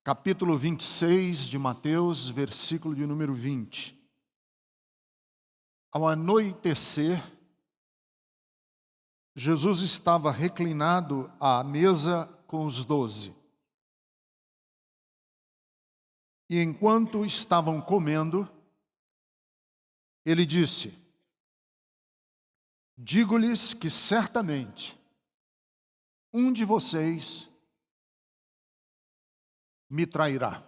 Capítulo 26 de Mateus, versículo de número 20. Ao anoitecer, Jesus estava reclinado à mesa com os 12. E enquanto estavam comendo, ele disse: digo-lhes que certamente um de vocês me trairá.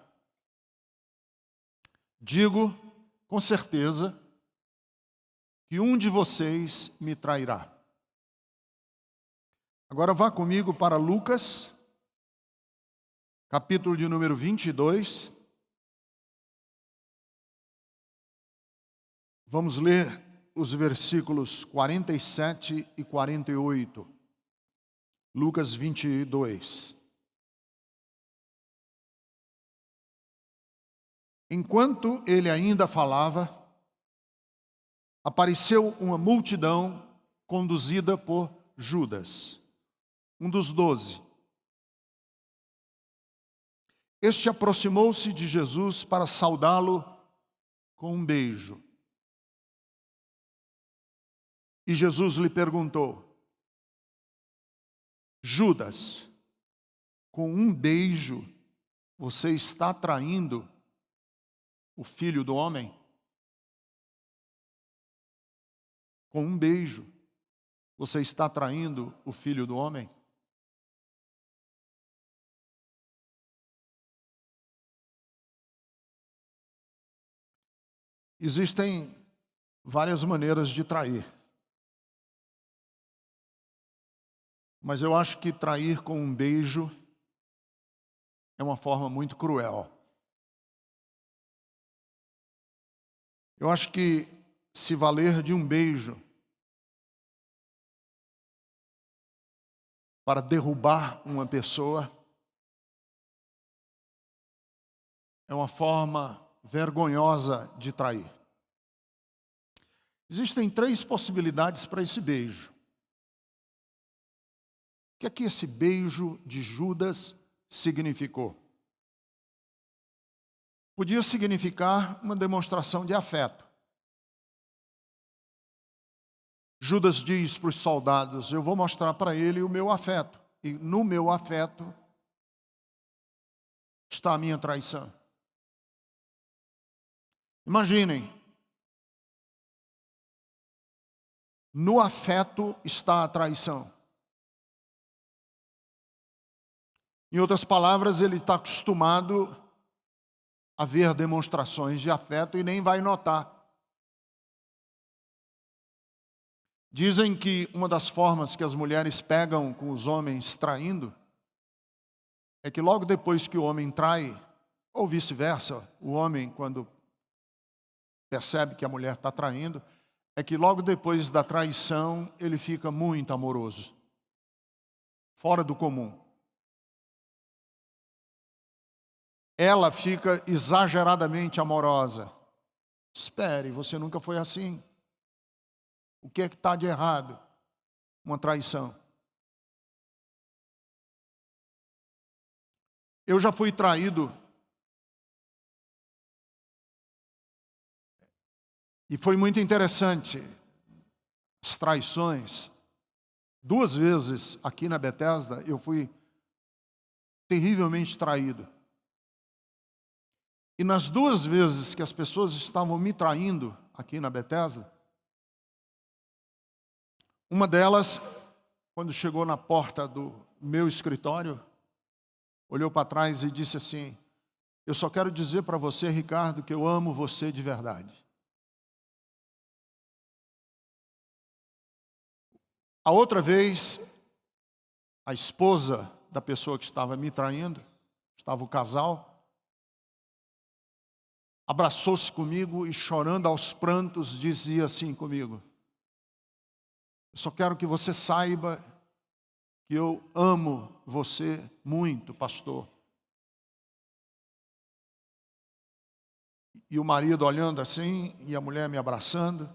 Digo com certeza que um de vocês me trairá. Agora vá comigo para Lucas, capítulo de número 22. Vamos ler os versículos 47 e 48. Lucas 22. Enquanto ele ainda falava, apareceu uma multidão conduzida por Judas, um dos 12. Este aproximou-se de Jesus para saudá-lo com um beijo. E Jesus lhe perguntou: Judas, com um beijo você está traindo o Filho do Homem? Com um beijo você está traindo o Filho do Homem? Existem várias maneiras de trair. Mas eu acho que trair com um beijo é uma forma muito cruel. Eu acho que se valer de um beijo para derrubar uma pessoa é uma forma vergonhosa de trair. Existem 3 possibilidades para esse beijo. O que é que esse beijo de Judas significou? Podia significar uma demonstração de afeto. Judas diz para os soldados: eu vou mostrar para ele o meu afeto. E no meu afeto está a minha traição. Imaginem, no afeto está a traição. Em outras palavras, ele está acostumado a ver demonstrações de afeto e nem vai notar. Dizem que uma das formas que as mulheres pegam com os homens traindo é que logo depois que o homem trai, ou vice-versa, o homem, quando percebe que a mulher está traindo, é que logo depois da traição ele fica muito amoroso, fora do comum. Ela fica exageradamente amorosa. Espere, você nunca foi assim. O que é que está de errado? Uma traição. Eu já fui traído. E foi muito interessante as traições. 2 vezes aqui na Bethesda eu fui terrivelmente traído. E nas 2 vezes que as pessoas estavam me traindo aqui na Bethesda, uma delas, quando chegou na porta do meu escritório, olhou para trás e disse assim: eu só quero dizer para você, Ricardo, que eu amo você de verdade. A outra vez, a esposa da pessoa que estava me traindo, estava o casal, abraçou-se comigo e, chorando aos prantos, dizia assim comigo: eu só quero que você saiba que eu amo você muito, pastor. E o marido olhando assim, e a mulher me abraçando,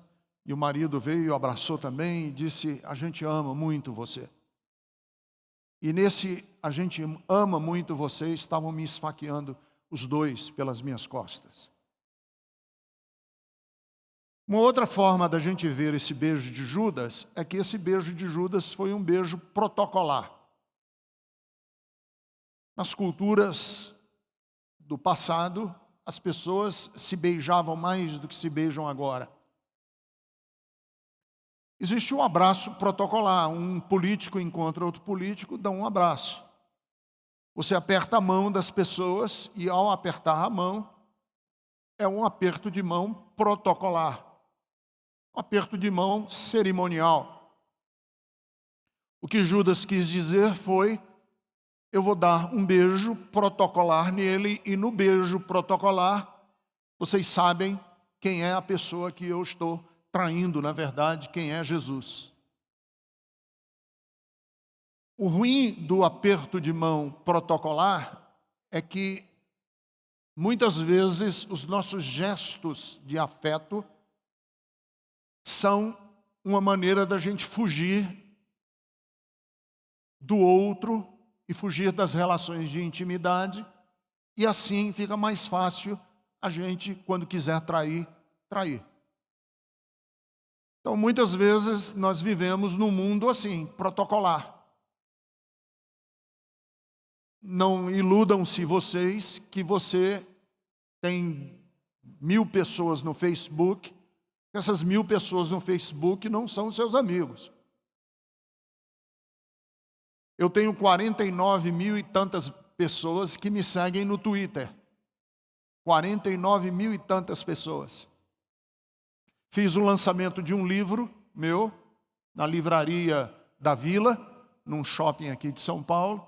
e o marido veio e o abraçou também e disse: a gente ama muito você. E nesse a gente ama muito você, estavam me esfaqueando os dois pelas minhas costas. Uma outra forma da gente ver esse beijo de Judas é que esse beijo de Judas foi um beijo protocolar. Nas culturas do passado, as pessoas se beijavam mais do que se beijam agora. Existe um abraço protocolar. Um político encontra outro político, dá um abraço. Você aperta a mão das pessoas e, ao apertar a mão, é um aperto de mão protocolar. Um aperto de mão cerimonial. O que Judas quis dizer foi: eu vou dar um beijo protocolar nele, e no beijo protocolar, vocês sabem quem é a pessoa que eu estou traindo, na verdade, quem é Jesus. O ruim do aperto de mão protocolar é que, muitas vezes, os nossos gestos de afeto são uma maneira da gente fugir do outro e fugir das relações de intimidade, e assim fica mais fácil a gente, quando quiser trair. Então, muitas vezes, nós vivemos num mundo assim, protocolar. Não iludam-se vocês que você tem 1000 pessoas no Facebook, essas 1000 pessoas no Facebook não são seus amigos. Eu tenho 49 mil e tantas pessoas que me seguem no Twitter. 49 mil e tantas pessoas. Fiz o lançamento de um livro meu, na livraria da Vila, num shopping aqui de São Paulo.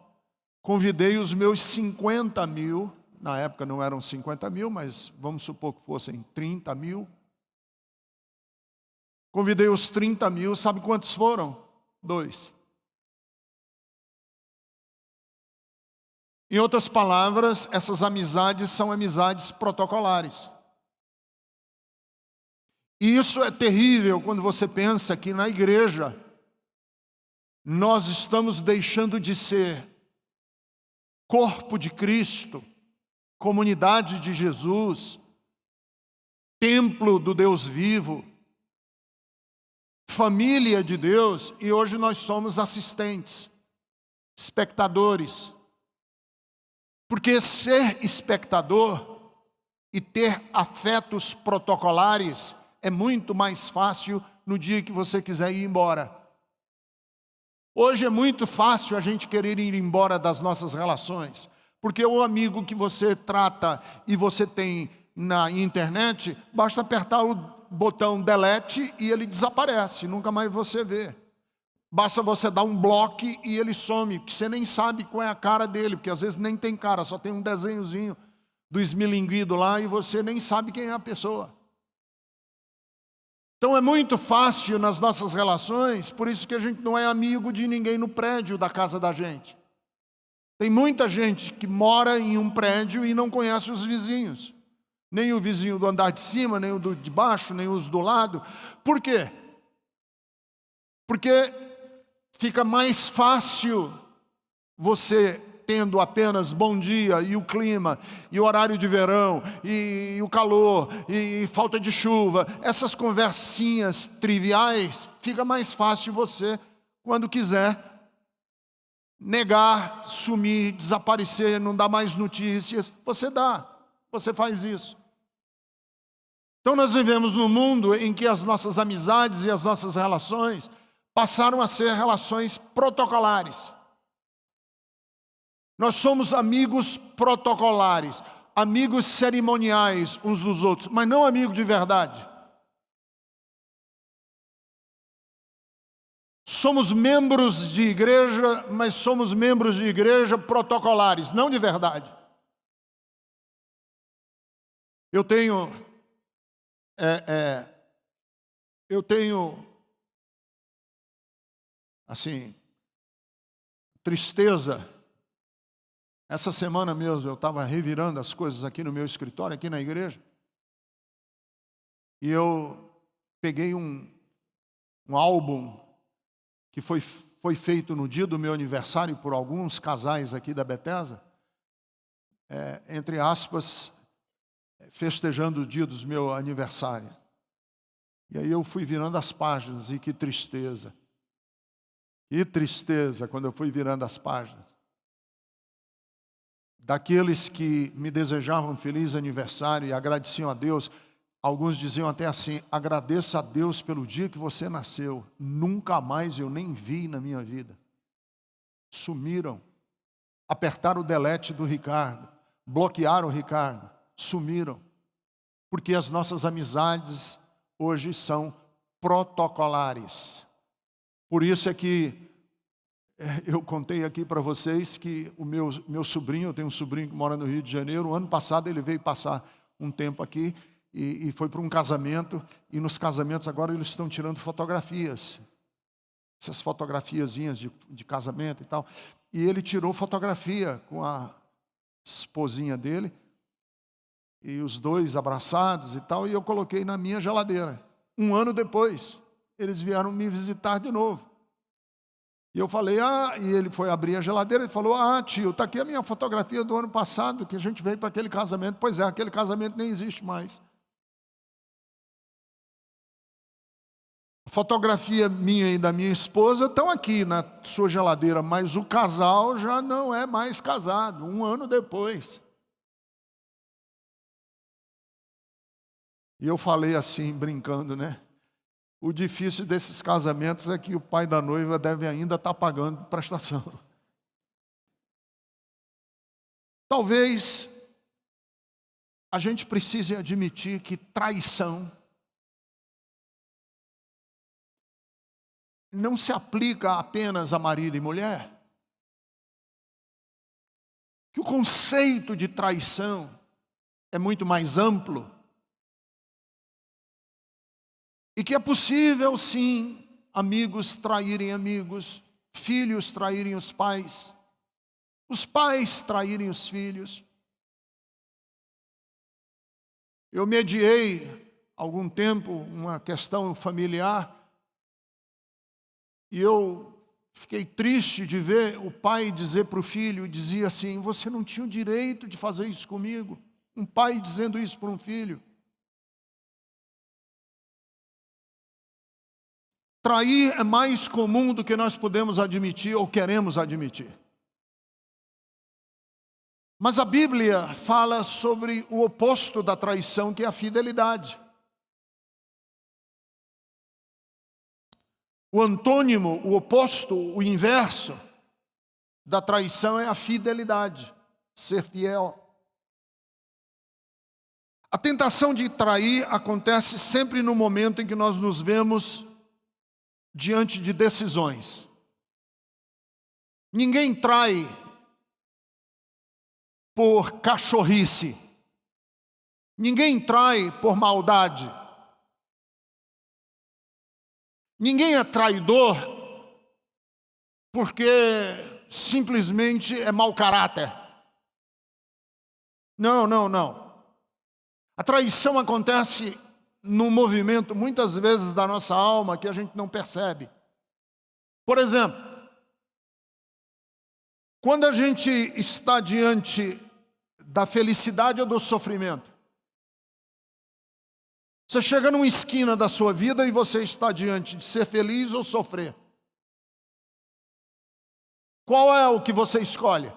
Convidei os meus 50 mil, na época não eram 50 mil, mas vamos supor que fossem 30 mil. Convidei os 30 mil, sabe quantos foram? 2. Em outras palavras, essas amizades são amizades protocolares. E isso é terrível quando você pensa que na igreja nós estamos deixando de ser corpo de Cristo, comunidade de Jesus, templo do Deus vivo, família de Deus, e hoje nós somos assistentes, espectadores. Porque ser espectador e ter afetos protocolares é muito mais fácil no dia que você quiser ir embora. Hoje é muito fácil a gente querer ir embora das nossas relações, porque o amigo que você trata e você tem na internet, basta apertar o botão delete e ele desaparece, nunca mais você vê. Basta você dar um bloco e ele some, porque você nem sabe qual é a cara dele, porque às vezes nem tem cara, só tem um desenhozinho do esmilinguido lá e você nem sabe quem é a pessoa. Então é muito fácil nas nossas relações, por isso que a gente não é amigo de ninguém no prédio da casa da gente. Tem muita gente que mora em um prédio e não conhece os vizinhos. Nem o vizinho do andar de cima, nem o do de baixo, nem os do lado. Por quê? Porque fica mais fácil você, tendo apenas bom dia, e o clima, e o horário de verão, e o calor, e falta de chuva, essas conversinhas triviais, fica mais fácil você, quando quiser, negar, sumir, desaparecer, não dar mais notícias, você faz isso. Então nós vivemos num mundo em que as nossas amizades e as nossas relações passaram a ser relações protocolares. Nós somos amigos protocolares, amigos cerimoniais uns dos outros, mas não amigos de verdade. Somos membros de igreja, mas somos membros de igreja protocolares, não de verdade. Eu tenho assim, tristeza. Essa semana mesmo eu estava revirando as coisas aqui no meu escritório, aqui na igreja, e eu peguei um álbum que foi feito no dia do meu aniversário por alguns casais aqui da Bethesda, entre aspas, festejando o dia do meu aniversário. E aí eu fui virando as páginas, e que tristeza quando eu fui virando as páginas. Daqueles que me desejavam feliz aniversário e agradeciam a Deus, alguns diziam até assim: agradeça a Deus pelo dia que você nasceu, nunca mais eu nem vi na minha vida. Sumiram, apertaram o delete do Ricardo, bloquearam o Ricardo, sumiram, porque as nossas amizades hoje são protocolares. Por isso é que eu contei aqui para vocês que o meu sobrinho, eu tenho um sobrinho que mora no Rio de Janeiro, o ano passado ele veio passar um tempo aqui e foi para um casamento, e nos casamentos agora eles estão tirando fotografias, essas fotografiazinhas de casamento e tal, e ele tirou fotografia com a esposinha dele, e os dois abraçados e tal, e eu coloquei na minha geladeira. Um ano depois, eles vieram me visitar de novo. E eu falei, e ele foi abrir a geladeira e falou: tio, está aqui a minha fotografia do ano passado, que a gente veio para aquele casamento. Pois é, aquele casamento nem existe mais. A fotografia minha e da minha esposa estão aqui na sua geladeira, mas o casal já não é mais casado, um ano depois. E eu falei assim, brincando, né? O difícil desses casamentos é que o pai da noiva deve ainda estar pagando prestação. Talvez a gente precise admitir que traição não se aplica apenas a marido e mulher. Que o conceito de traição é muito mais amplo. E que é possível, sim, amigos traírem amigos, filhos traírem os pais traírem os filhos. Eu mediei, há algum tempo, uma questão familiar, e eu fiquei triste de ver o pai dizer para o filho, dizia assim: você não tinha o direito de fazer isso comigo. Um pai dizendo isso para um filho. Trair é mais comum do que nós podemos admitir ou queremos admitir. Mas a Bíblia fala sobre o oposto da traição, que é a fidelidade. O antônimo, o oposto, o inverso da traição é a fidelidade, ser fiel. A tentação de trair acontece sempre no momento em que nós nos vemos diante de decisões. Ninguém trai por cachorrice. Ninguém trai por maldade. Ninguém é traidor porque simplesmente é mau caráter. Não. A traição acontece num movimento, muitas vezes, da nossa alma que a gente não percebe. Por exemplo, quando a gente está diante da felicidade ou do sofrimento, você chega numa esquina da sua vida e você está diante de ser feliz ou sofrer. Qual é o que você escolhe?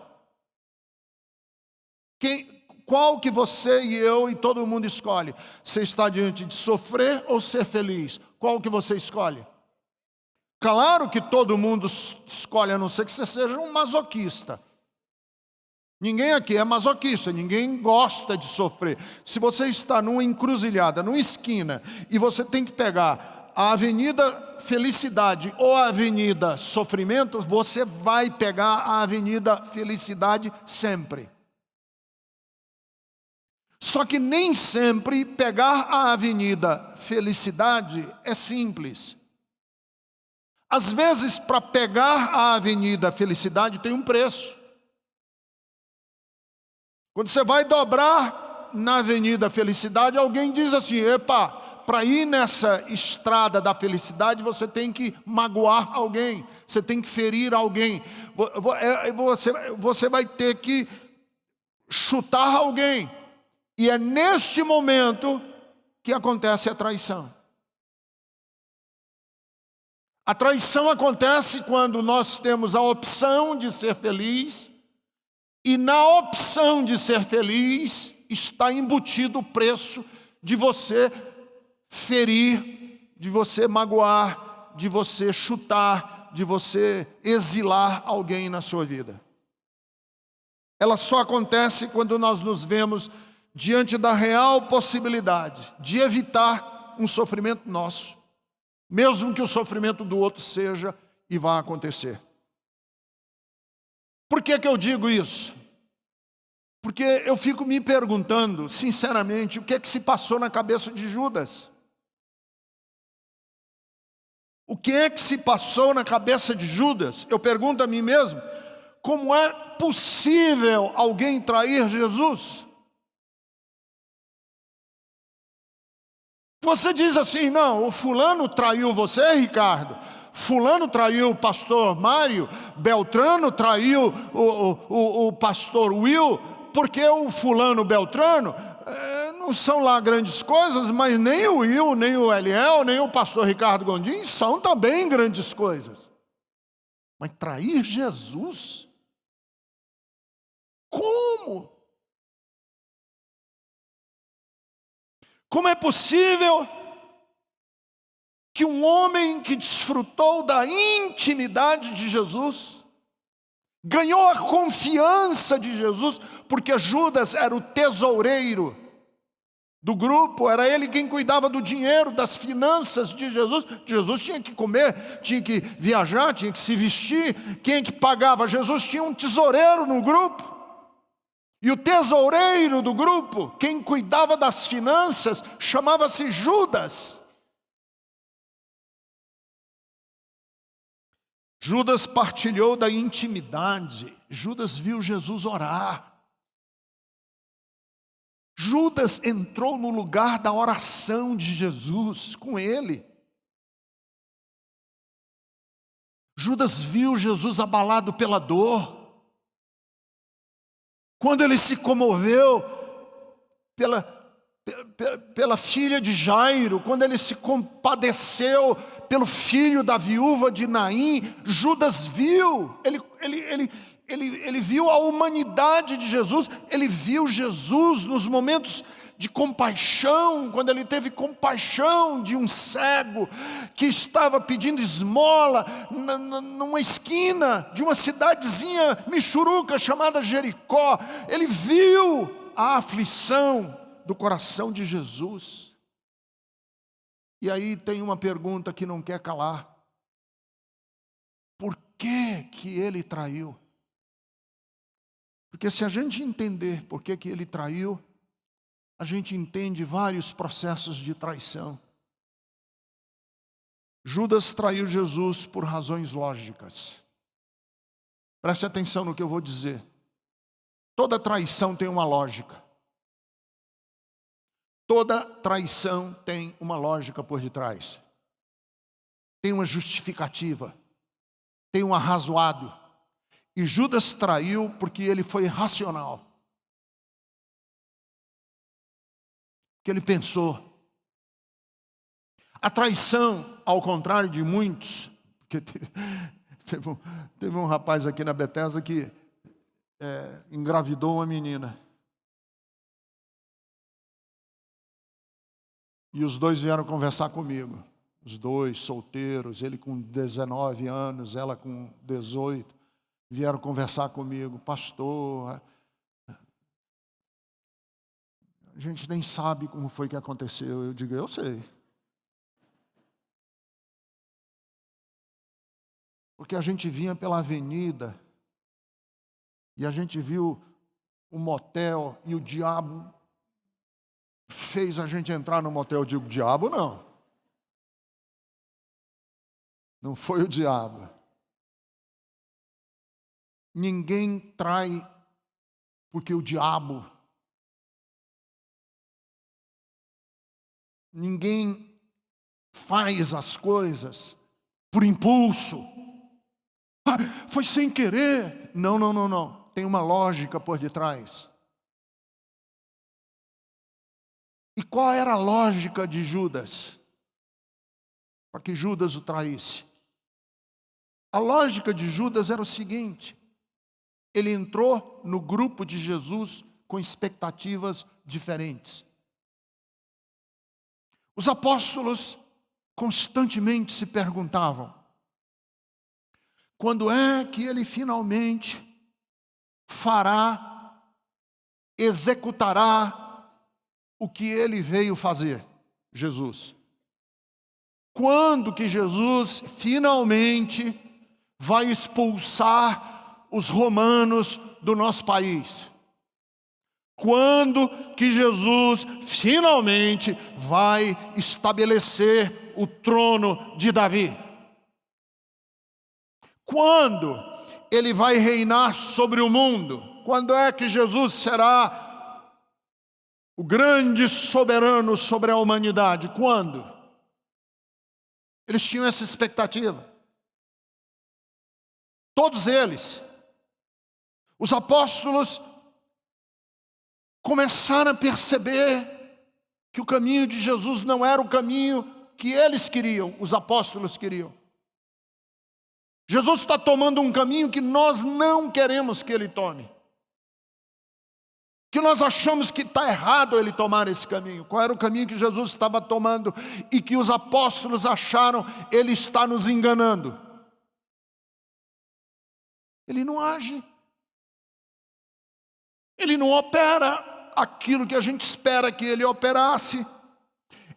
Qual que você e eu e todo mundo escolhe? Você está diante de sofrer ou ser feliz? Qual que você escolhe? Claro que todo mundo escolhe, a não ser que você seja um masoquista. Ninguém aqui é masoquista, ninguém gosta de sofrer. Se você está numa encruzilhada, numa esquina, e você tem que pegar a avenida felicidade ou a avenida sofrimento, você vai pegar a avenida felicidade sempre. Só que nem sempre pegar a avenida felicidade é simples. Às vezes, para pegar a avenida Felicidade tem um preço. Quando você vai dobrar na avenida Felicidade, alguém diz assim: epa, para ir nessa estrada da felicidade, você tem que magoar alguém, você tem que ferir alguém, você vai ter que chutar alguém. E é neste momento que acontece a traição. A traição acontece quando nós temos a opção de ser feliz, e na opção de ser feliz está embutido o preço de você ferir, de você magoar, de você chutar, de você exilar alguém na sua vida. Ela só acontece quando nós nos vemos diante da real possibilidade de evitar um sofrimento nosso, mesmo que o sofrimento do outro seja e vá acontecer. Por que eu digo isso? Porque eu fico me perguntando, sinceramente, o que é que se passou na cabeça de Judas? O que é que se passou na cabeça de Judas? Eu pergunto a mim mesmo, como é possível alguém trair Jesus? Você diz assim: não, o fulano traiu você, Ricardo. Fulano traiu o pastor Mário. Beltrano traiu o pastor Will. Porque o fulano Beltrano não são lá grandes coisas, mas nem o Will, nem o Eliel, nem o pastor Ricardo Gondim são também grandes coisas. Mas trair Jesus? Como? Como é possível que um homem que desfrutou da intimidade de Jesus, ganhou a confiança de Jesus, porque Judas era o tesoureiro do grupo, era ele quem cuidava do dinheiro, das finanças de Jesus. Jesus tinha que comer, tinha que viajar, tinha que se vestir. Quem é que pagava? Jesus tinha um tesoureiro no grupo. E o tesoureiro do grupo, quem cuidava das finanças, chamava-se Judas. Judas partilhou da intimidade. Judas viu Jesus orar. Judas entrou no lugar da oração de Jesus com ele. Judas viu Jesus abalado pela dor. Quando ele se comoveu pela filha de Jairo, quando ele se compadeceu pelo filho da viúva de Naim, Judas viu, ele viu a humanidade de Jesus, ele viu Jesus nos momentos de compaixão, quando ele teve compaixão de um cego que estava pedindo esmola numa esquina de uma cidadezinha michuruca chamada Jericó. Ele viu a aflição do coração de Jesus. E aí tem uma pergunta que não quer calar: por que ele traiu? Porque se a gente entender por que ele traiu, a gente entende vários processos de traição. Judas traiu Jesus por razões lógicas. Preste atenção no que eu vou dizer. Toda traição tem uma lógica. Toda traição tem uma lógica por detrás. Tem uma justificativa. Tem um arrazoado. E Judas traiu porque ele foi racional. Que ele pensou. A traição, ao contrário de muitos, porque teve um rapaz aqui na Bethesda que engravidou uma menina. E os dois vieram conversar comigo. Os dois solteiros, ele com 19 anos, ela com 18, vieram conversar comigo. Pastor, a gente nem sabe como foi que aconteceu. Eu digo: eu sei. Porque a gente vinha pela avenida e a gente viu um motel e o diabo fez a gente entrar no motel. Eu digo: diabo não. não foi o diabo. Ninguém trai porque o diabo. Ninguém faz as coisas por impulso. Foi sem querer. Não, não, não, não. Tem uma lógica por detrás. E qual era a lógica de Judas? Para que Judas o traísse. A lógica de Judas era o seguinte: ele entrou no grupo de Jesus com expectativas diferentes. Os apóstolos constantemente se perguntavam: quando é que ele finalmente executará o que ele veio fazer? Jesus. Quando que Jesus finalmente vai expulsar os romanos do nosso país? Quando que Jesus finalmente vai estabelecer o trono de Davi? Quando ele vai reinar sobre o mundo? Quando é que Jesus será o grande soberano sobre a humanidade? Quando? Eles tinham essa expectativa. Todos eles. Os apóstolos começaram a perceber que o caminho de Jesus não era o caminho que eles queriam, os apóstolos queriam. Jesus está tomando um caminho que nós não queremos que ele tome. Que nós achamos que está errado ele tomar esse caminho. Qual era o caminho que Jesus estava tomando e que os apóstolos acharam ele está nos enganando? Ele não age. Ele não opera aquilo que a gente espera que ele operasse.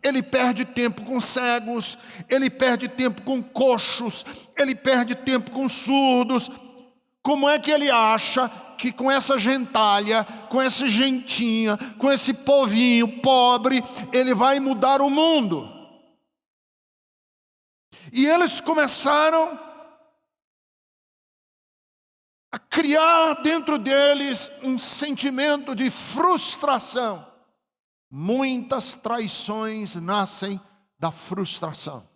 Ele perde tempo com cegos, ele perde tempo com coxos, ele perde tempo com surdos. Como é que ele acha que com essa gentalha, com essa gentinha, com esse povinho pobre, ele vai mudar o mundo? E eles começaram a criar dentro deles um sentimento de frustração. Muitas traições nascem da frustração.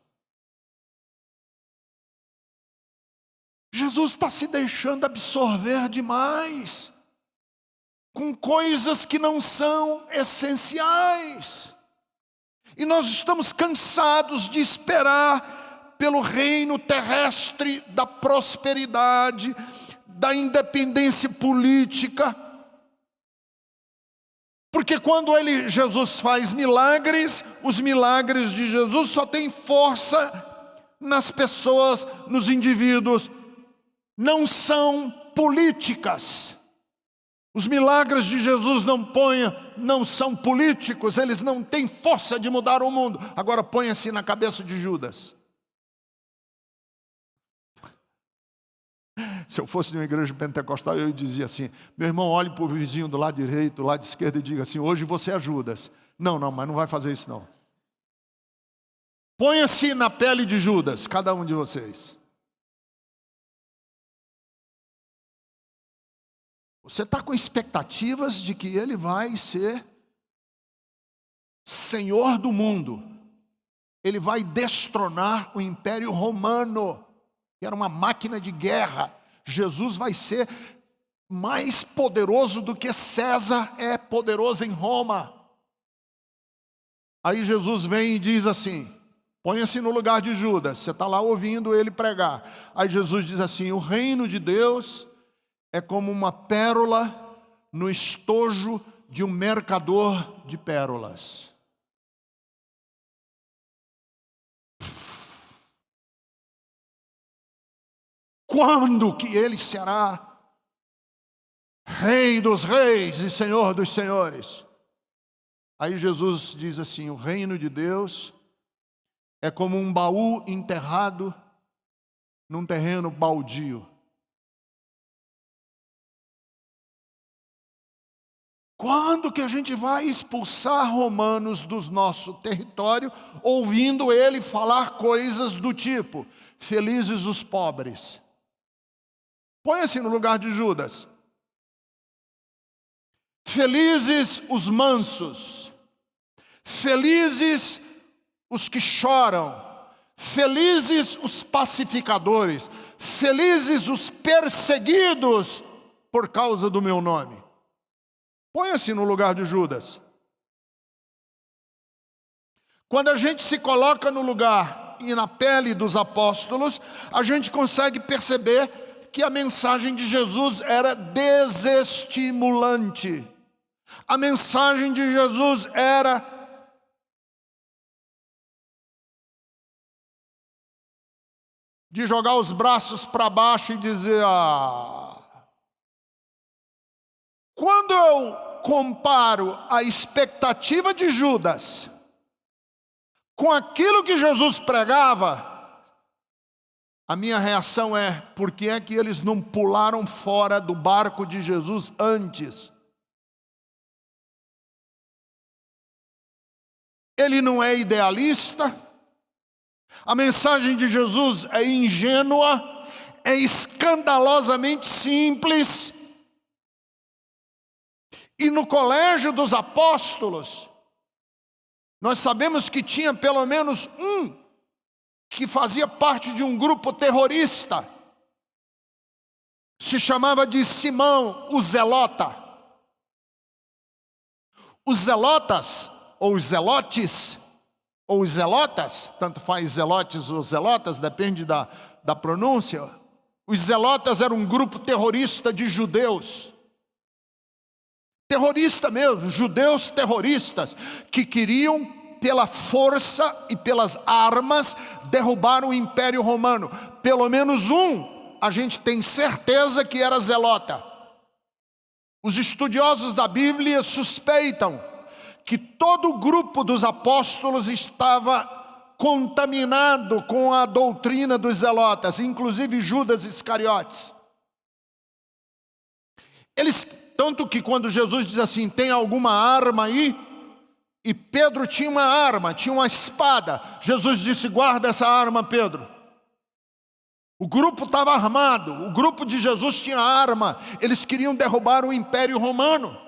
Jesus está se deixando absorver demais com coisas que não são essenciais. E nós estamos cansados de esperar pelo reino terrestre da prosperidade, da independência política. Porque quando Jesus faz milagres, os milagres de Jesus só têm força nas pessoas, nos indivíduos. Não são políticas. Os milagres de Jesus não são políticos, eles não têm força de mudar o mundo. Agora ponha-se na cabeça de Judas. Se eu fosse de uma igreja pentecostal, eu dizia assim: meu irmão, olhe para o vizinho do lado direito, do lado esquerdo e diga assim: hoje você é Judas. Não, mas não vai fazer isso não. Ponha-se na pele de Judas, cada um de vocês. Você está com expectativas de que ele vai ser senhor do mundo. Ele vai destronar o Império Romano, que era uma máquina de guerra. Jesus vai ser mais poderoso do que César é poderoso em Roma. Aí Jesus vem e diz assim: ponha-se no lugar de Judas. Você está lá ouvindo ele pregar. Aí Jesus diz assim: o reino de Deus é como uma pérola no estojo de um mercador de pérolas. Quando que ele será Rei dos reis e Senhor dos senhores? Aí Jesus diz assim: o reino de Deus é como um baú enterrado num terreno baldio. Quando que a gente vai expulsar romanos do nosso território, ouvindo ele falar coisas do tipo: felizes os pobres? Põe-se no lugar de Judas. Felizes os mansos, felizes os que choram, felizes os pacificadores, felizes os perseguidos por causa do meu nome. Põe-se no lugar de Judas. Quando a gente se coloca no lugar e na pele dos apóstolos, a gente consegue perceber que a mensagem de Jesus era desestimulante. A mensagem de Jesus era de jogar os braços para baixo e dizer: Quando eu comparo a expectativa de Judas com aquilo que Jesus pregava, a minha reação é: por que é que eles não pularam fora do barco de Jesus antes? Ele não é idealista, a mensagem de Jesus é ingênua, é escandalosamente simples. E no colégio dos apóstolos, nós sabemos que tinha pelo menos um que fazia parte de um grupo terrorista. Se chamava de Simão, o Zelota. Os zelotas, ou os zelotes, ou os zelotas, tanto faz zelotes ou zelotas, depende da pronúncia. Os zelotas eram um grupo terrorista de judeus. Terrorista mesmo, judeus terroristas, que queriam, pela força e pelas armas, derrubar o Império Romano. Pelo menos um, a gente tem certeza que era zelota. Os estudiosos da Bíblia suspeitam que todo o grupo dos apóstolos estava contaminado com a doutrina dos zelotas, inclusive Judas Iscariotes. Tanto que quando Jesus diz assim: tem alguma arma aí? E Pedro tinha uma arma, tinha uma espada. Jesus disse: guarda essa arma, Pedro. O grupo estava armado, o grupo de Jesus tinha arma. Eles queriam derrubar o Império Romano.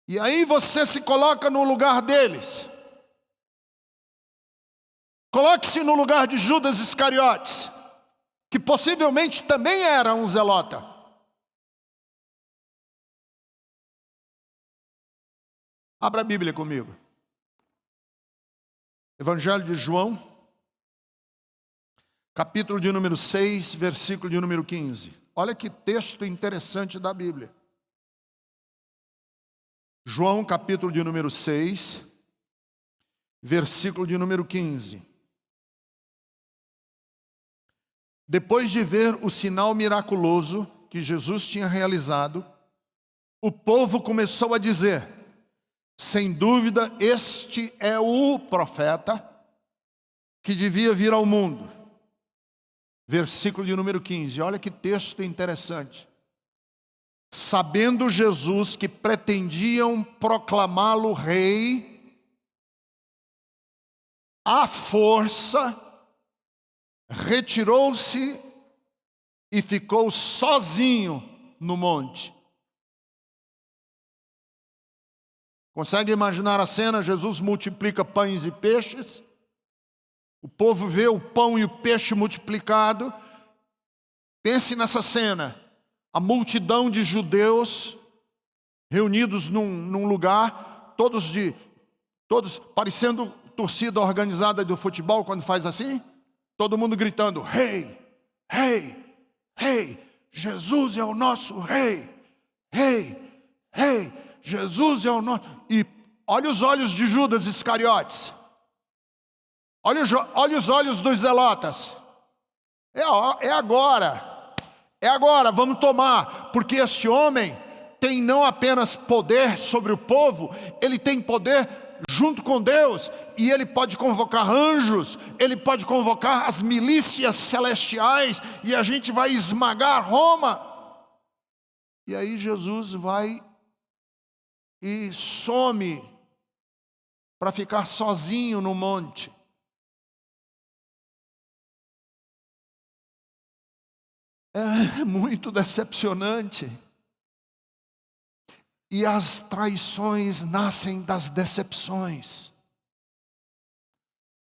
E aí você se coloca no lugar deles. Coloque-se no lugar de Judas Iscariotes, que possivelmente também era um zelota. Abra a Bíblia comigo. Evangelho de João, capítulo de número 6, versículo de número 15. Olha que texto interessante da Bíblia. João, capítulo de número 6, versículo de número 15. Depois de ver o sinal miraculoso que Jesus tinha realizado, o povo começou a dizer: sem dúvida, este é o profeta que devia vir ao mundo. Versículo de número 15, olha que texto interessante. Sabendo Jesus que pretendiam proclamá-lo rei, à força, retirou-se e ficou sozinho no monte. Consegue imaginar a cena? Jesus multiplica pães e peixes. O povo vê o pão e o peixe multiplicado. Pense nessa cena. A multidão de judeus reunidos num lugar, todos parecendo torcida organizada do futebol quando faz assim. Todo mundo gritando: rei, rei, rei, Jesus é o nosso rei, rei, rei, Jesus é o nosso. E olha os olhos de Judas Iscariotes, olha os olhos dos zelotas. É agora, vamos tomar, porque este homem tem não apenas poder sobre o povo, ele tem poder junto com Deus, e ele pode convocar anjos, ele pode convocar as milícias celestiais, e a gente vai esmagar Roma. E aí Jesus vai e some para ficar sozinho no monte. É muito decepcionante. E as traições nascem das decepções.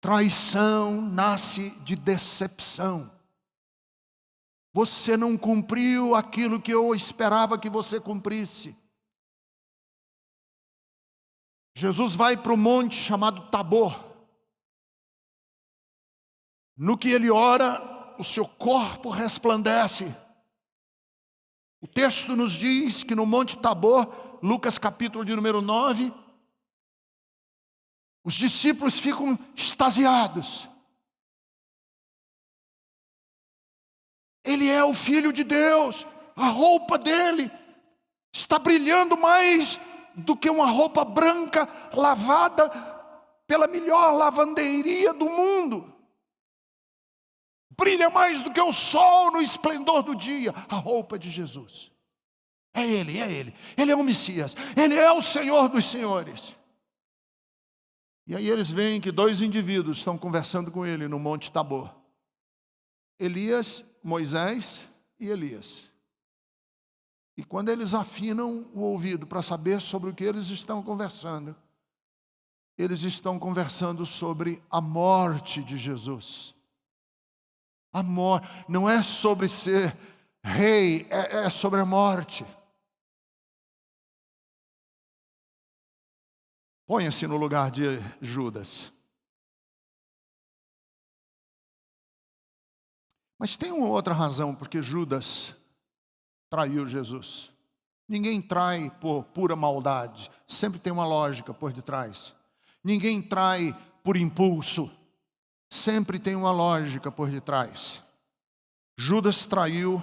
Traição nasce de decepção. Você não cumpriu aquilo que eu esperava que você cumprisse. Jesus vai para o monte chamado Tabor. No que ele ora, o seu corpo resplandece. O texto nos diz que no monte Tabor, Lucas capítulo de número 9, os discípulos ficam extasiados. Ele é o Filho de Deus, a roupa dele está brilhando mais do que uma roupa branca lavada pela melhor lavanderia do mundo. Brilha mais do que o sol no esplendor do dia, a roupa de Jesus. É Ele, é Ele. Ele é o Messias, Ele é o Senhor dos senhores. E aí eles veem que dois indivíduos estão conversando com ele no Monte Tabor. Elias, Moisés e Elias. E quando eles afinam o ouvido para saber sobre o que eles estão conversando sobre a morte de Jesus. A morte não é sobre ser rei, é sobre a morte. Ponha-se no lugar de Judas. Mas tem uma outra razão porque Judas traiu Jesus. Ninguém trai por pura maldade. Sempre tem uma lógica por detrás. Ninguém trai por impulso. Sempre tem uma lógica por detrás. Judas traiu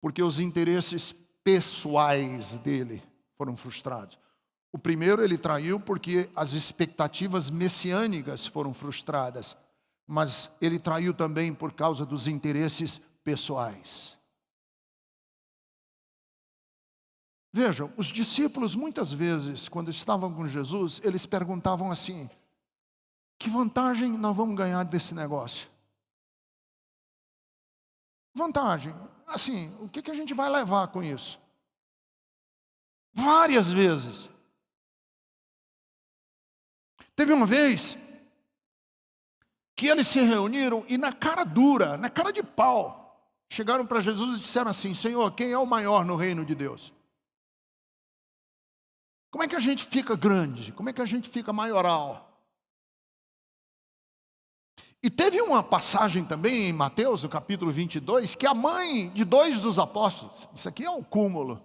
porque os interesses pessoais dele foram frustrados. O primeiro ele traiu porque as expectativas messiânicas foram frustradas. Mas ele traiu também por causa dos interesses pessoais. Vejam, os discípulos muitas vezes, quando estavam com Jesus, eles perguntavam assim: que vantagem nós vamos ganhar desse negócio? Vantagem, assim, o que a gente vai levar com isso? Várias vezes. Teve uma vez que eles se reuniram e na cara dura, na cara de pau, chegaram para Jesus e disseram assim: Senhor, quem é o maior no reino de Deus? Como é que a gente fica grande? Como é que a gente fica maioral? E teve uma passagem também em Mateus, no capítulo 22, que a mãe de dois dos apóstolos, isso aqui é um cúmulo.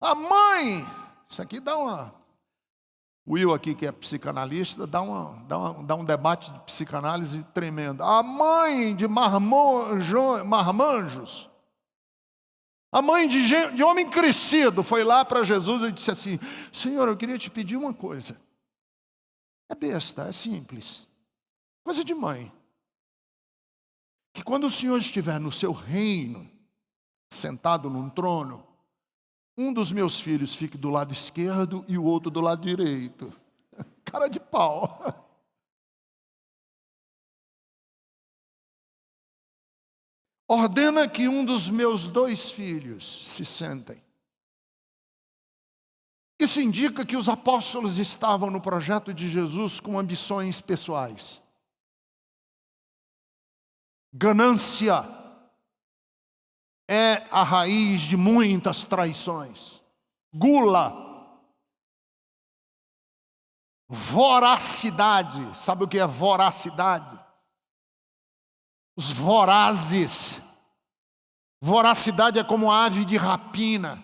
A mãe, isso aqui dá uma... Will aqui, que é psicanalista, dá um debate de psicanálise tremendo. A mãe de marmanjos, a mãe de homem crescido, foi lá para Jesus e disse assim: Senhor, eu queria te pedir uma coisa. É besta, é simples. Coisa de mãe. Que quando o Senhor estiver no seu reino, sentado num trono, um dos meus filhos fique do lado esquerdo e o outro do lado direito. Cara de pau. Ordena que um dos meus dois filhos se sentem. Isso indica que os apóstolos estavam no projeto de Jesus com ambições pessoais. Ganância é a raiz de muitas traições. Gula. Voracidade. Sabe o que é voracidade? Os vorazes. Voracidade é como ave de rapina.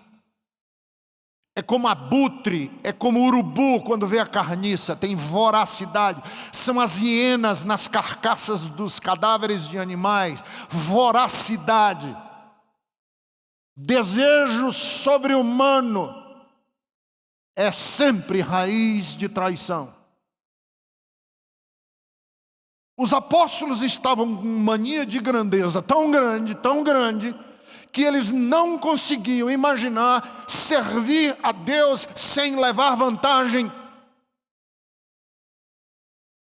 É como abutre, é como urubu quando vê a carniça, tem voracidade. São as hienas nas carcaças dos cadáveres de animais. Voracidade. Desejo sobre-humano é sempre raiz de traição. Os apóstolos estavam com mania de grandeza tão grande, que eles não conseguiam imaginar servir a Deus sem levar vantagem. O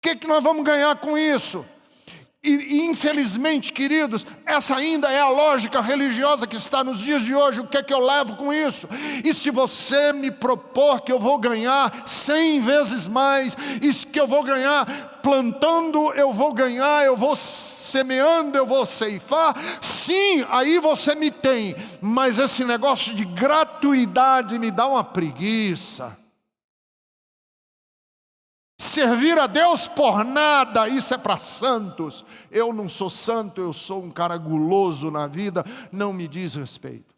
que nós vamos ganhar com isso? E infelizmente, queridos, essa ainda é a lógica religiosa que está nos dias de hoje. O que eu levo com isso? E se você me propor que eu vou ganhar 100 vezes mais, e que eu vou ganhar plantando, eu vou ganhar, eu vou semeando, eu vou ceifar, sim, aí você me tem. Mas esse negócio de gratuidade me dá uma preguiça. Servir a Deus por nada, isso é para santos. Eu não sou santo, eu sou um cara guloso na vida, não me diz respeito.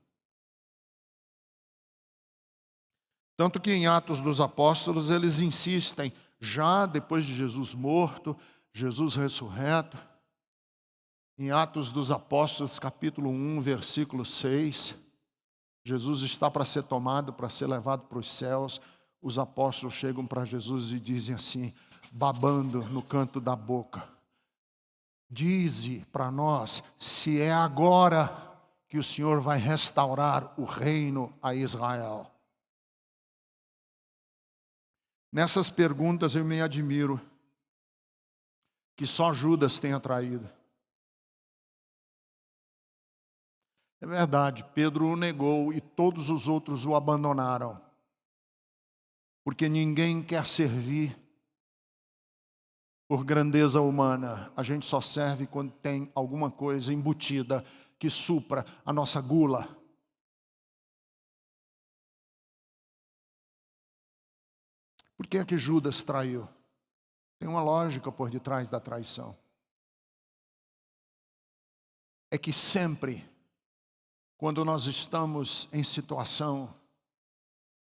Tanto que em Atos dos Apóstolos eles insistem, já depois de Jesus morto, Jesus ressurreto, em Atos dos Apóstolos, capítulo 1, versículo 6, Jesus está para ser tomado, para ser levado para os céus. Os apóstolos chegam para Jesus e dizem assim, babando no canto da boca: dize para nós se é agora que o Senhor vai restaurar o reino a Israel. Nessas perguntas eu me admiro que só Judas tenha traído. É verdade, Pedro o negou e todos os outros o abandonaram. Porque ninguém quer servir por grandeza humana. A gente só serve quando tem alguma coisa embutida que supra a nossa gula. Por que é que Judas traiu? Tem uma lógica por detrás da traição. É que sempre, quando nós estamos em situação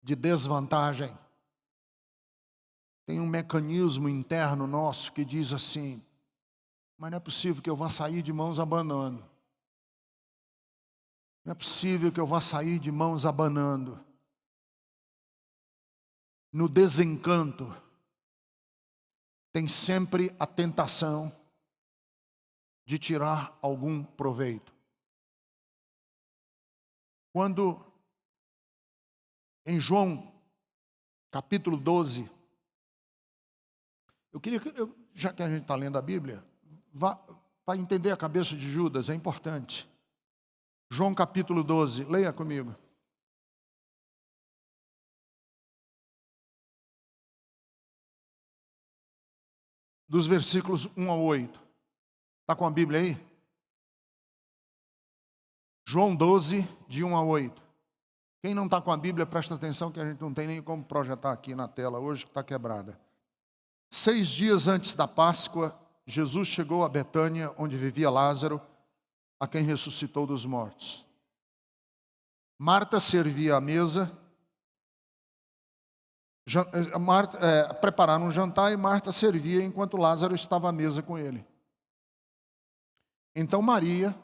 de desvantagem, tem um mecanismo interno nosso que diz assim, mas não é possível que eu vá sair de mãos abanando. Não é possível que eu vá sair de mãos abanando. No desencanto, tem sempre a tentação de tirar algum proveito. Quando em João, capítulo 12, eu queria que, já que a gente está lendo a Bíblia, vá para entender a cabeça de Judas, é importante. João capítulo 12, leia comigo. Dos versículos 1 a 8. Está com a Bíblia aí? João 12, de 1 a 8. Quem não está com a Bíblia, presta atenção que a gente não tem nem como projetar aqui na tela hoje, que está quebrada. 6 dias antes da Páscoa, Jesus chegou a Betânia, onde vivia Lázaro, a quem ressuscitou dos mortos. Marta servia a mesa, prepararam um jantar e Marta servia enquanto Lázaro estava à mesa com ele. Então Maria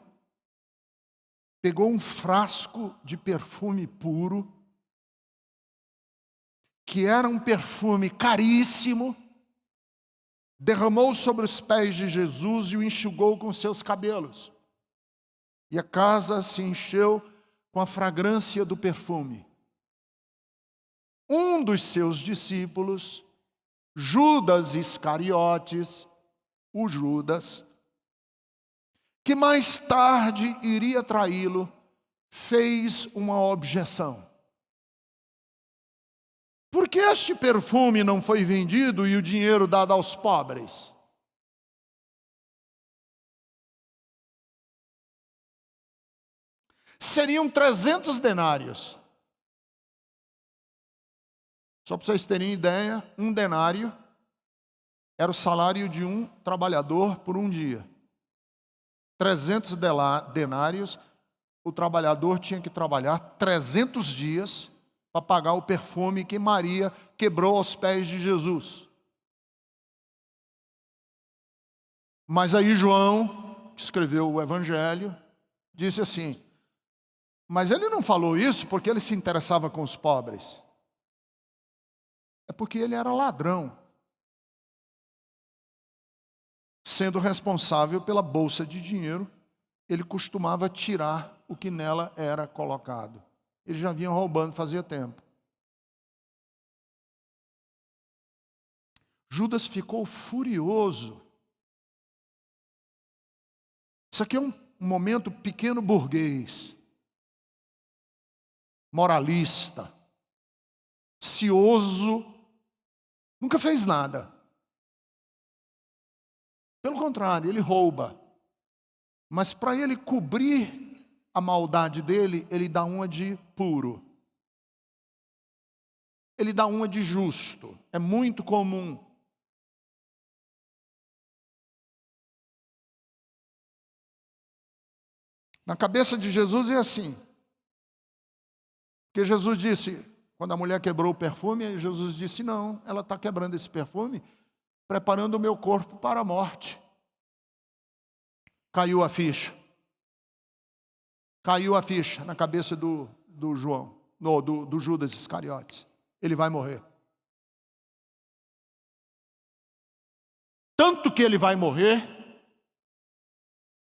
pegou um frasco de perfume puro, que era um perfume caríssimo, derramou sobre os pés de Jesus e o enxugou com seus cabelos. E a casa se encheu com a fragrância do perfume. Um dos seus discípulos, Judas Iscariotes, o Judas, que mais tarde iria traí-lo, fez uma objeção. Por que este perfume não foi vendido e o dinheiro dado aos pobres? Seriam 300 denários. Só para vocês terem ideia, um denário era o salário de um trabalhador por um dia. 300 denários, o trabalhador tinha que trabalhar 300 dias para pagar o perfume que Maria quebrou aos pés de Jesus. Mas aí João, que escreveu o Evangelho, disse assim, mas ele não falou isso porque ele se interessava com os pobres. É porque ele era ladrão. Sendo responsável pela bolsa de dinheiro, ele costumava tirar o que nela era colocado. Ele já vinha roubando fazia tempo. Judas ficou furioso. Isso aqui é um momento pequeno burguês, moralista, cioso, nunca fez nada. Pelo contrário, ele rouba. Mas para ele cobrir a maldade dele, ele dá uma de puro. Ele dá uma de justo. É muito comum. Na cabeça de Jesus é assim. Porque Jesus disse, quando a mulher quebrou o perfume, Jesus disse, não, ela está quebrando esse perfume, preparando o meu corpo para a morte. Caiu a ficha. Caiu a ficha na cabeça do João, do Judas Iscariotes. Ele vai morrer. Tanto que ele vai morrer,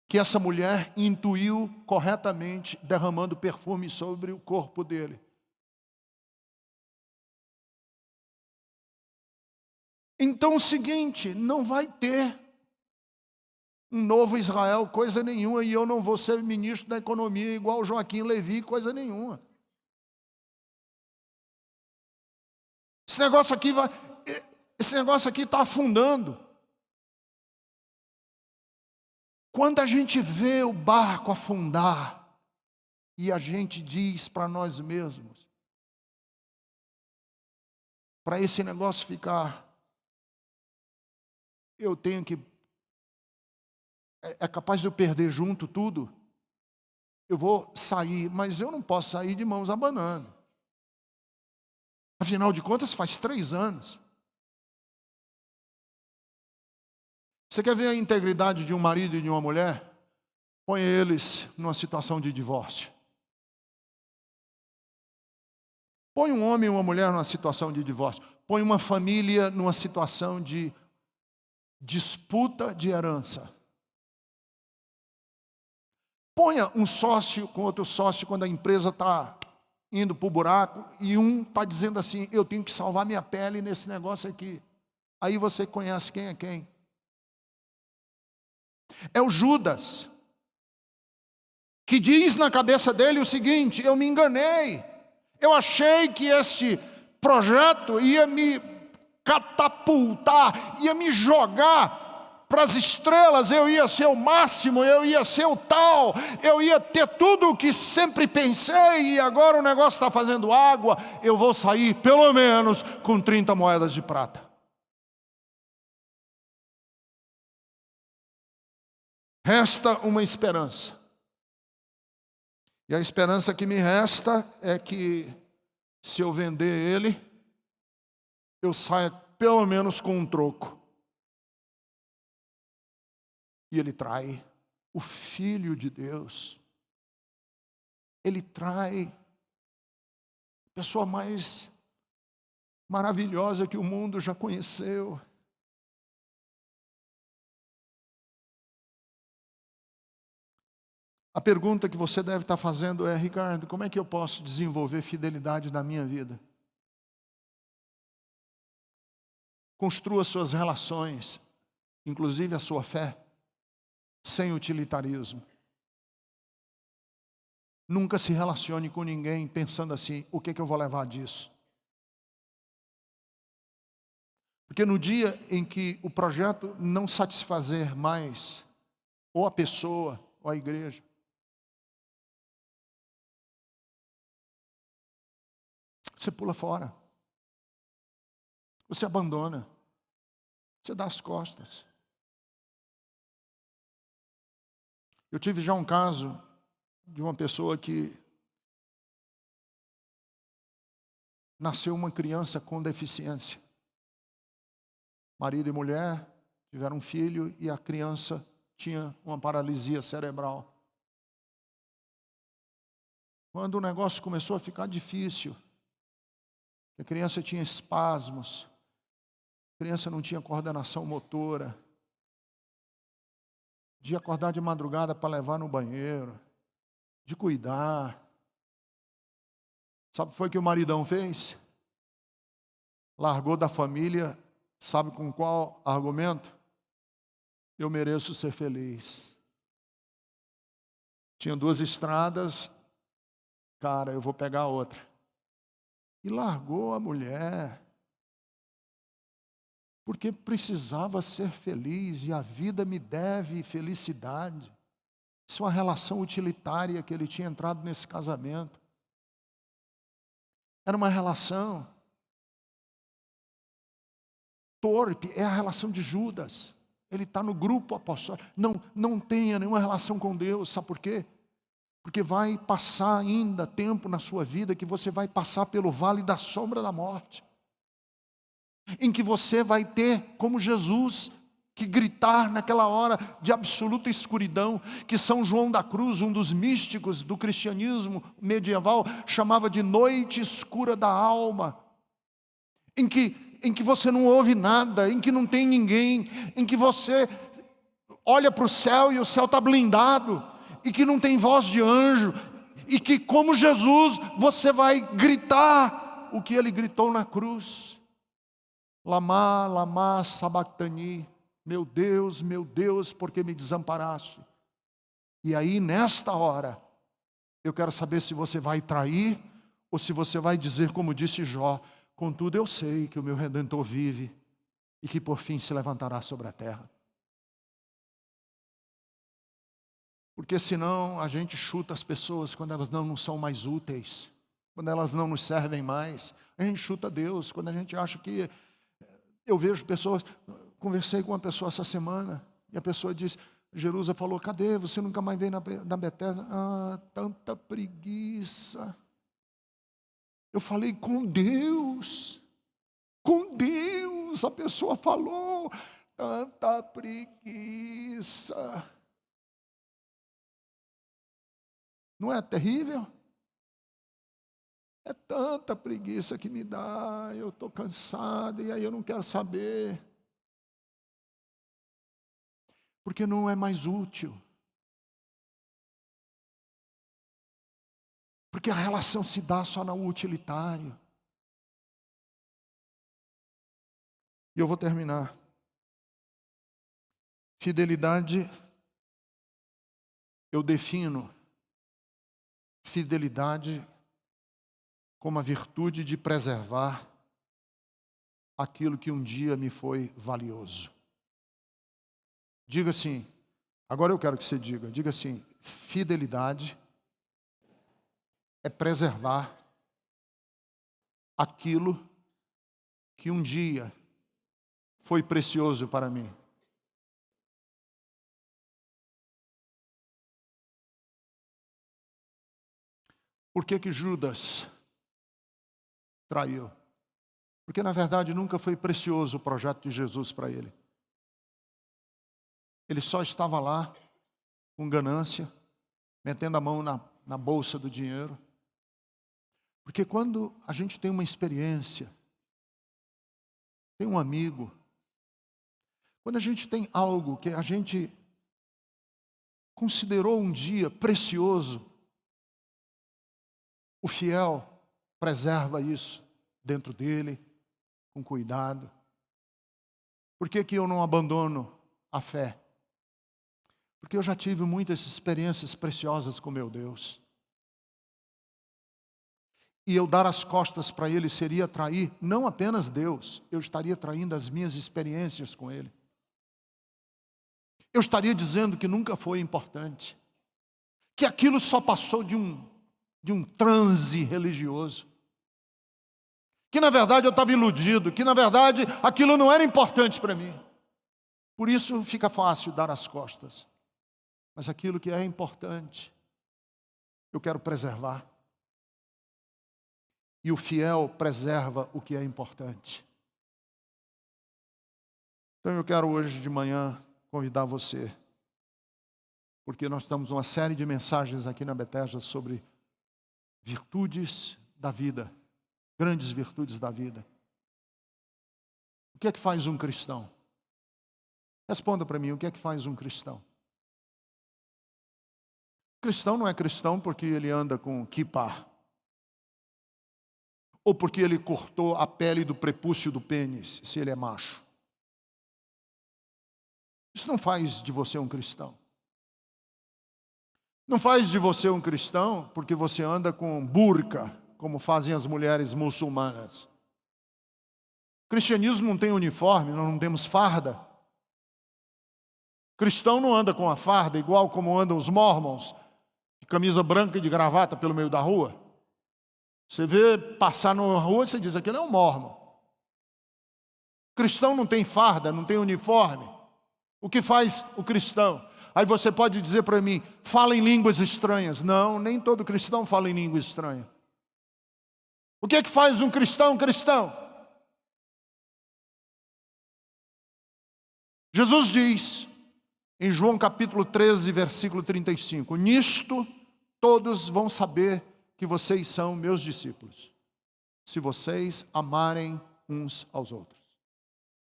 que essa mulher intuiu corretamente, derramando perfume sobre o corpo dele. Então o seguinte, não vai ter um novo Israel, coisa nenhuma, e eu não vou ser ministro da economia igual Joaquim Levy, coisa nenhuma. Esse negócio aqui está afundando. Quando a gente vê o barco afundar, e a gente diz para nós mesmos, para esse negócio ficar, eu tenho que, é capaz de eu perder junto tudo, eu vou sair, mas eu não posso sair de mãos abanando. Afinal de contas, faz 3 anos. Você quer ver a integridade de um marido e de uma mulher? Põe eles numa situação de divórcio. Põe um homem e uma mulher numa situação de divórcio. Põe uma família numa situação de disputa de herança. Ponha um sócio com outro sócio quando a empresa está indo para o buraco e um está dizendo assim, eu tenho que salvar minha pele nesse negócio aqui. Aí você conhece quem é quem. É o Judas, que diz na cabeça dele o seguinte, eu me enganei. Eu achei que esse projeto ia me catapultar, ia me jogar para as estrelas, eu ia ser o máximo, eu ia ser o tal, eu ia ter tudo o que sempre pensei e agora o negócio está fazendo água, eu vou sair pelo menos com 30 moedas de prata. Resta uma esperança. E a esperança que me resta é que se eu vender ele, eu saia pelo menos com um troco. E ele trai o Filho de Deus. Ele trai a pessoa mais maravilhosa que o mundo já conheceu. A pergunta que você deve estar fazendo é, Ricardo, como é que eu posso desenvolver fidelidade na minha vida? Construa suas relações, inclusive a sua fé, sem utilitarismo. Nunca se relacione com ninguém pensando assim, o que eu vou levar disso? Porque no dia em que o projeto não satisfazer mais, ou a pessoa, ou a igreja, você pula fora. Você abandona. Você dá as costas. Eu tive já um caso de uma pessoa que nasceu uma criança com deficiência. Marido e mulher tiveram um filho e a criança tinha uma paralisia cerebral. Quando o negócio começou a ficar difícil, a criança tinha espasmos, a criança não tinha coordenação motora, de acordar de madrugada para levar no banheiro, de cuidar. Sabe o que foi que o maridão fez? Largou da família, sabe com qual argumento? Eu mereço ser feliz. Tinha 2 estradas, cara, eu vou pegar outra. E largou a mulher, porque precisava ser feliz e a vida me deve felicidade. Isso é uma relação utilitária que ele tinha entrado nesse casamento. Era uma relação torpe, é a relação de Judas. Ele está no grupo apostólico. Não tenha nenhuma relação com Deus, sabe por quê? Porque vai passar ainda tempo na sua vida que você vai passar pelo vale da sombra da morte. Em que você vai ter, como Jesus, que gritar naquela hora de absoluta escuridão, que São João da Cruz, um dos místicos do cristianismo medieval, chamava de noite escura da alma, em que você não ouve nada, em que não tem ninguém, em que você olha para o céu e o céu está blindado, e que não tem voz de anjo, e que como Jesus você vai gritar o que ele gritou na cruz: Lama, lama, sabactani, meu Deus, por que me desamparaste? E aí nesta hora, eu quero saber se você vai trair, ou se você vai dizer como disse Jó: contudo eu sei que o meu Redentor vive, e que por fim se levantará sobre a terra. Porque senão a gente chuta as pessoas quando elas não são mais úteis, quando elas não nos servem mais. A gente chuta Deus quando a gente acha que... Eu vejo pessoas, conversei com uma pessoa essa semana, e a pessoa disse, Jerusa falou, cadê? Você nunca mais veio na Bethesda? Ah, tanta preguiça. Eu falei, com Deus, a pessoa falou, tanta preguiça. Não é terrível? É tanta preguiça que me dá, eu estou cansado e aí eu não quero saber. Porque não é mais útil. Porque a relação se dá só no utilitário. E eu vou terminar. Fidelidade, eu defino fidelidade como a virtude de preservar aquilo que um dia me foi valioso. Diga assim, agora eu quero que você diga assim, fidelidade é preservar aquilo que um dia foi precioso para mim. Por que Judas traiu? Porque na verdade nunca foi precioso o projeto de Jesus para ele. Ele só estava lá com ganância, metendo a mão na bolsa do dinheiro. Porque quando a gente tem uma experiência, tem um amigo, quando a gente tem algo que a gente considerou um dia precioso, o fiel preserva isso dentro dele, com cuidado. Por que eu não abandono a fé? Porque eu já tive muitas experiências preciosas com meu Deus. E eu dar as costas para Ele seria trair não apenas Deus, eu estaria traindo as minhas experiências com Ele. Eu estaria dizendo que nunca foi importante, que aquilo só passou de um transe religioso, que na verdade eu estava iludido, que na verdade aquilo não era importante para mim. Por isso fica fácil dar as costas. Mas aquilo que é importante, eu quero preservar. E o fiel preserva o que é importante. Então eu quero hoje de manhã convidar você, porque nós estamos uma série de mensagens aqui na Bethesda sobre virtudes da vida, grandes virtudes da vida. O que é que faz um cristão? Responda para mim, o que é que faz um cristão? Cristão não é cristão porque ele anda com kippah, ou porque ele cortou a pele do prepúcio do pênis, se ele é macho. Isso não faz de você um cristão. Não faz de você um cristão porque você anda com burca, como fazem as mulheres muçulmanas. O cristianismo não tem uniforme, nós não temos farda. O cristão não anda com a farda igual como andam os mormons, de camisa branca e de gravata pelo meio da rua. Você vê passar na rua, você diz, aquele é um mormon. O cristão não tem farda, não tem uniforme. O que faz o cristão? Aí você pode dizer para mim, fala em línguas estranhas. Não, nem todo cristão fala em língua estranha. O que é que faz um cristão cristão? Jesus diz, em João capítulo 13, versículo 35, nisto todos vão saber que vocês são meus discípulos, se vocês amarem uns aos outros.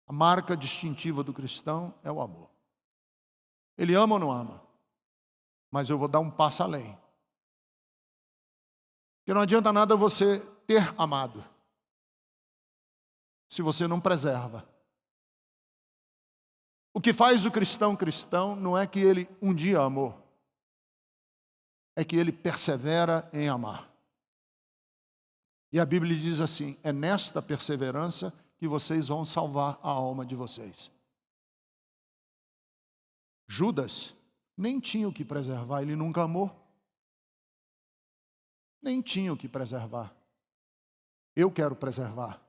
A marca distintiva do cristão é o amor. Ele ama ou não ama? Mas eu vou dar um passo além. Porque não adianta nada você ter amado, se você não preserva. O que faz o cristão cristão não é que ele um dia amou, é que ele persevera em amar. E a Bíblia diz assim, é nesta perseverança que vocês vão salvar a alma de vocês. Judas nem tinha o que preservar, ele nunca amou. Nem tinha o que preservar. Eu quero preservar,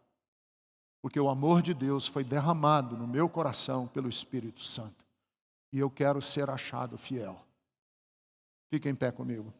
porque o amor de Deus foi derramado no meu coração pelo Espírito Santo. E eu quero ser achado fiel. Fica em pé comigo.